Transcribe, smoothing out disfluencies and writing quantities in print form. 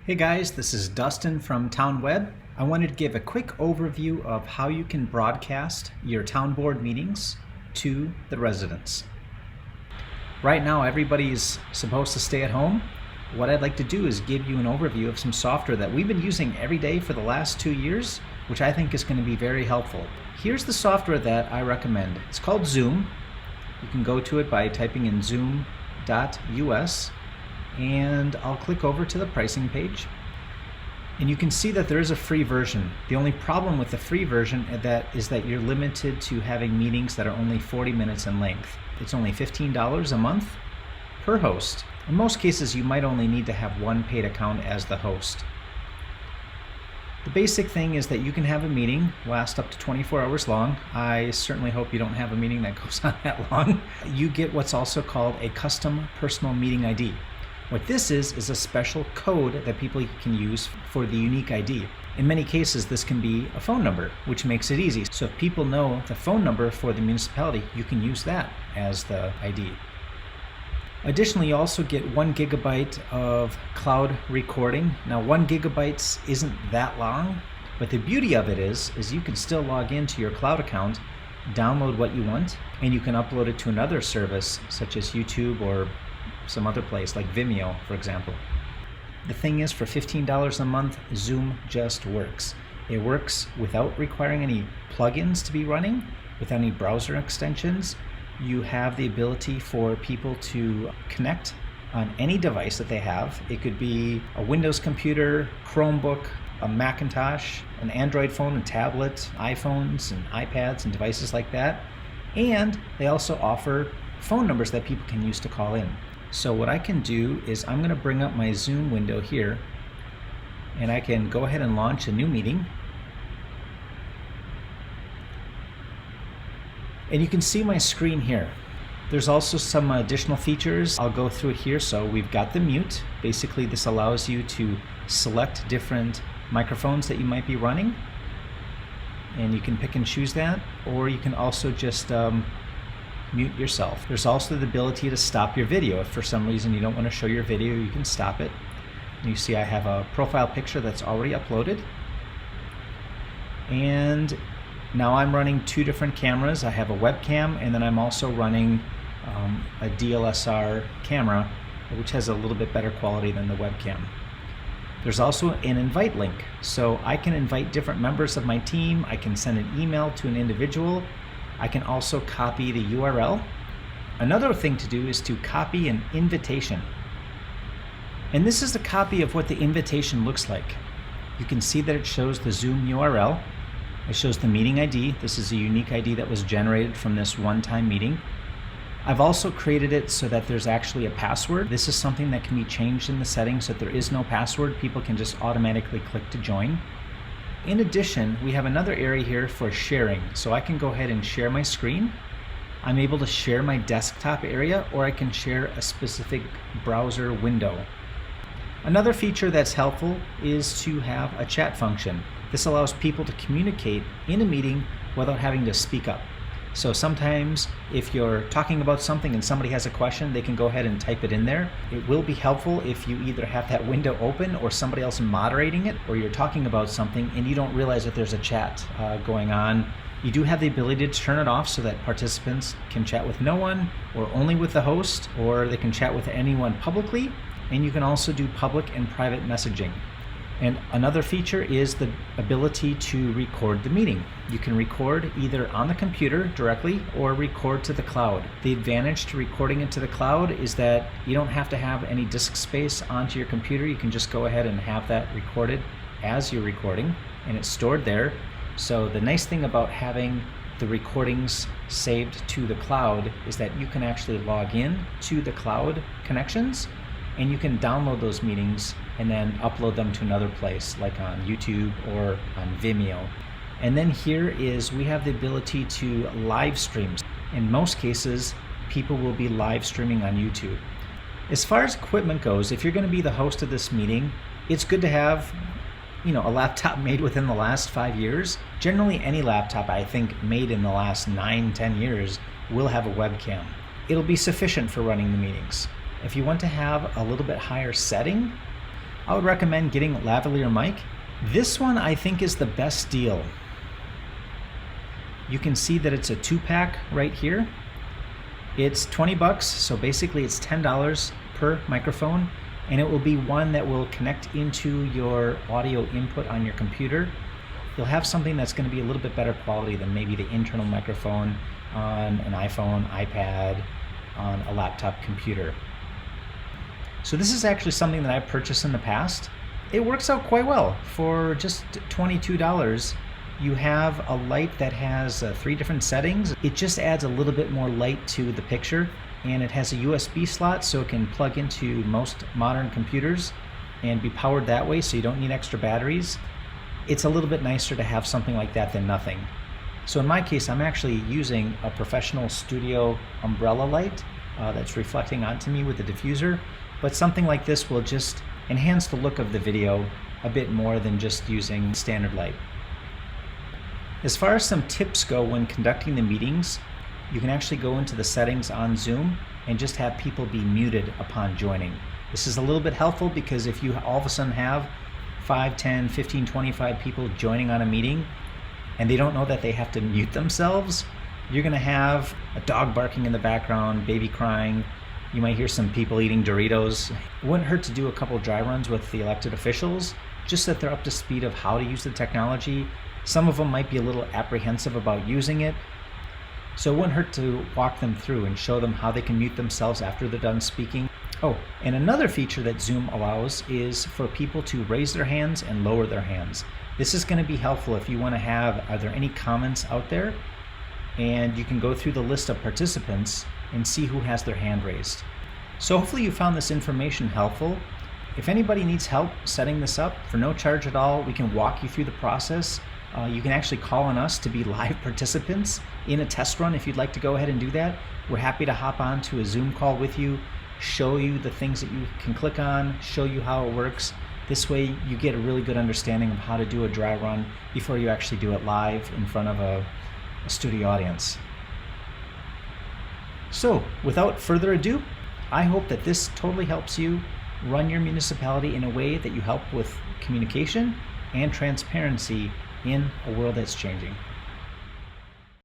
Hey guys, this is Dustin from Town Web. I wanted to give a quick overview of how you can broadcast your town board meetings to the residents. Right now, everybody's supposed to stay at home. What I'd like to do is give you an overview of some software that we've been using every day for the last 2 years, which I think is going to be very helpful. Here's the software that I recommend. It's called Zoom. You can go to it by typing in zoom.us. And I'll click over to the pricing page. And you can see that there is a free version. The only problem with the free version is that you're limited to having meetings that are only 40 minutes in length. It's only $15 a month per host. In most cases, you might only need to have one paid account as the host. The basic thing is that you can have a meeting last up to 24 hours long. I certainly hope you don't have a meeting that goes on that long. You get what's also called a custom personal meeting ID. What this is a special code that people can use for the unique ID. In many cases, this can be a phone number, which makes it easy. So if people know the phone number for the municipality, you can use that as the ID. Additionally, you also get 1 gigabyte of cloud recording. Now, 1 gigabyte isn't that long, but the beauty of it is you can still log into your cloud account, download what you want, and you can upload it to another service, such as YouTube or some other place like Vimeo, for example. The thing is, for $15 a month, Zoom just works. It works without requiring any plugins to be running, without any browser extensions. You have the ability for people to connect on any device that they have. It could be a Windows computer, Chromebook, a Macintosh, an Android phone, a tablet, iPhones and iPads and devices like that. And they also offer phone numbers that people can use to call in. So what I can do is I'm going to bring up my Zoom window here, and I can go ahead and launch a new meeting. And you can see my screen here. There's also some additional features. I'll go through it here. So we've got the mute. Basically, this allows you to select different microphones that you might be running, and you can pick and choose that, or you can also just mute yourself. There's also the ability to stop your video. If for some reason you don't want to show your video, you can stop it. And you see I have a profile picture that's already uploaded. And now I'm running 2 different cameras. I have a webcam, and then I'm also running a DSLR camera, which has a little bit better quality than the webcam. There's also an invite link. So I can invite different members of my team. I can send an email to an individual. I can also copy the URL. Another thing to do is to copy an invitation. And this is a copy of what the invitation looks like. You can see that it shows the Zoom URL. It shows the meeting ID. This is a unique ID that was generated from this one-time meeting. I've also created it so that there's actually a password. This is something that can be changed in the settings so that there is no password. People can just automatically click to join. In addition, we have another area here for sharing. So I can go ahead and share my screen. I'm able to share my desktop area, or I can share a specific browser window. Another feature that's helpful is to have a chat function. This allows people to communicate in a meeting without having to speak up. So sometimes if you're talking about something and somebody has a question, they can go ahead and type it in there. It will be helpful if you either have that window open or somebody else moderating it, or you're talking about something and you don't realize that there's a chat going on. You do have the ability to turn it off so that participants can chat with no one, or only with the host, or they can chat with anyone publicly. And you can also do public and private messaging. And another feature is the ability to record the meeting. You can record either on the computer directly or record to the cloud. The advantage to recording it to the cloud is that you don't have to have any disk space onto your computer. You can just go ahead and have that recorded as you're recording, and it's stored there. So the nice thing about having the recordings saved to the cloud is that you can actually log in to the cloud connections, and you can download those meetings and then upload them to another place, like on YouTube or on Vimeo. And then here is, we have the ability to live stream. In most cases, people will be live streaming on YouTube. As far as equipment goes, if you're going to be the host of this meeting, it's good to have a laptop made within the last 5 years. Generally, any laptop, I think, made in the last 9-10 years will have a webcam. It'll be sufficient for running the meetings. If you want to have a little bit higher setting, I would recommend getting lavalier mic. This one I think is the best deal. You can see that it's a 2-pack right here. It's 20 bucks, so basically it's $10 per microphone, and it will be one that will connect into your audio input on your computer. You'll have something that's going to be a little bit better quality than maybe the internal microphone on an iPhone, iPad, on a laptop computer. So this is actually something that I've purchased in the past. It works out quite well. For just $22, you have a light that has 3 different settings. It just adds a little bit more light to the picture, and it has a USB slot so it can plug into most modern computers and be powered that way, so you don't need extra batteries. It's a little bit nicer to have something like that than nothing. So in my case, I'm actually using a professional studio umbrella light that's reflecting onto me with the diffuser, but something like this will just enhance the look of the video a bit more than just using standard light. As far as some tips go when conducting the meetings, you can actually go into the settings on Zoom and just have people be muted upon joining. This is a little bit helpful because if you all of a sudden have 5, 10, 15, 25 people joining on a meeting and they don't know that they have to mute themselves, you're going to have a dog barking in the background, baby crying. You might hear some people eating Doritos. It wouldn't hurt to do a couple dry runs with the elected officials, just so that they're up to speed of how to use the technology. Some of them might be a little apprehensive about using it, so it wouldn't hurt to walk them through and show them how they can mute themselves after they're done speaking. Oh, and another feature that Zoom allows is for people to raise their hands and lower their hands. This is going to be helpful if you want to have, are there any comments out there? And you can go through the list of participants and see who has their hand raised. So hopefully you found this information helpful. If anybody needs help setting this up for no charge at all, we can walk you through the process. You can actually call on us to be live participants in a test run if you'd like to go ahead and do that. We're happy to hop on to a Zoom call with you, show you the things that you can click on, show you how it works. This way you get a really good understanding of how to do a dry run before you actually do it live in front of a studio audience. So without further ado, I hope that this totally helps you run your municipality in a way that you help with communication and transparency in a world that's changing.